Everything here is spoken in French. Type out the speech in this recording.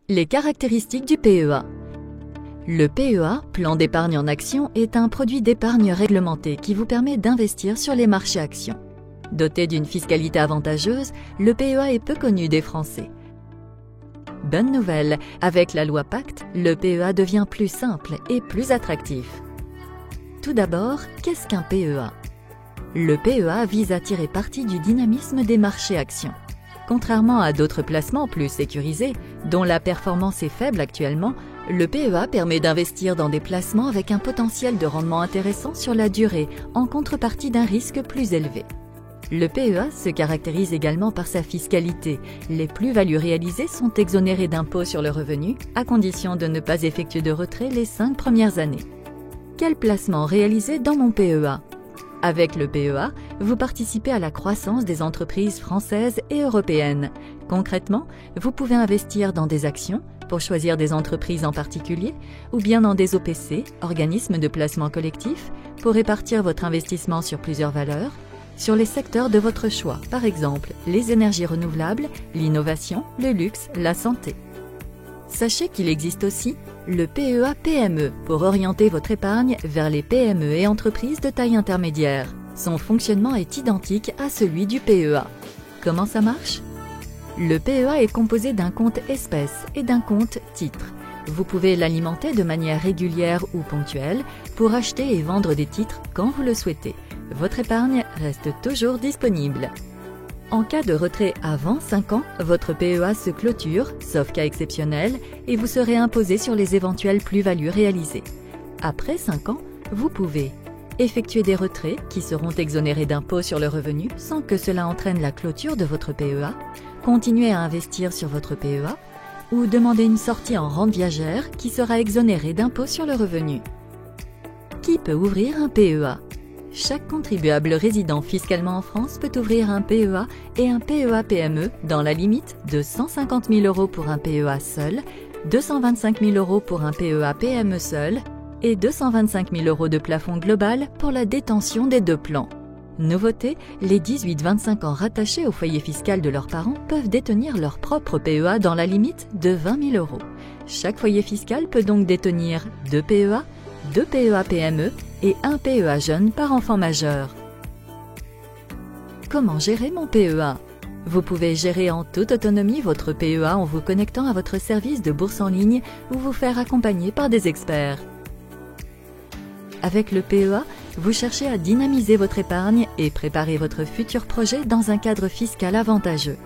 Les caractéristiques du PEA. Le PEA, plan d'épargne en actions, est un produit d'épargne réglementé qui vous permet d'investir sur les marchés actions. Doté d'une fiscalité avantageuse, le PEA est peu connu des Français. Bonne nouvelle, avec la loi Pacte, le PEA devient plus simple et plus attractif. Tout d'abord, qu'est-ce qu'un PEA? Le PEA vise à tirer parti du dynamisme des marchés actions. Contrairement à d'autres placements plus sécurisés, dont la performance est faible actuellement, le PEA permet d'investir dans des placements avec un potentiel de rendement intéressant sur la durée, en contrepartie d'un risque plus élevé. Le PEA se caractérise également par sa fiscalité. Les plus-values réalisées sont exonérées d'impôts sur le revenu, à condition de ne pas effectuer de retrait les 5 premières années. Quel placement réaliser dans mon PEA? Avec le PEA, vous participez à la croissance des entreprises françaises et européennes. Concrètement, vous pouvez investir dans des actions, pour choisir des entreprises en particulier, ou bien dans des OPC, organismes de placement collectif, pour répartir votre investissement sur plusieurs valeurs, sur les secteurs de votre choix, par exemple les énergies renouvelables, l'innovation, le luxe, la santé. Sachez qu'il existe aussi le PEA PME pour orienter votre épargne vers les PME et entreprises de taille intermédiaire. Son fonctionnement est identique à celui du PEA. Comment ça marche? Le PEA est composé d'un compte espèces et d'un compte titres. Vous pouvez l'alimenter de manière régulière ou ponctuelle pour acheter et vendre des titres quand vous le souhaitez. Votre épargne reste toujours disponible. En cas de retrait avant 5 ans, votre PEA se clôture, sauf cas exceptionnel, et vous serez imposé sur les éventuelles plus-values réalisées. Après 5 ans, vous pouvez effectuer des retraits qui seront exonérés d'impôts sur le revenu sans que cela entraîne la clôture de votre PEA, continuer à investir sur votre PEA, ou demander une sortie en rente viagère qui sera exonérée d'impôts sur le revenu. Qui peut ouvrir un PEA? Chaque contribuable résidant fiscalement en France peut ouvrir un PEA et un PEA PME dans la limite de 150 000 € pour un PEA seul, 225 000 € pour un PEA PME seul et 225 000 € de plafond global pour la détention des deux plans. Nouveauté, les 18-25 ans rattachés au foyer fiscal de leurs parents peuvent détenir leur propre PEA dans la limite de 20 000 €. Chaque foyer fiscal peut donc détenir 2 PEA, 2 PEA PME et un PEA jeune par enfant majeur. Comment gérer mon PEA? Vous pouvez gérer en toute autonomie votre PEA en vous connectant à votre service de bourse en ligne ou vous faire accompagner par des experts. Avec le PEA, vous cherchez à dynamiser votre épargne et préparer votre futur projet dans un cadre fiscal avantageux.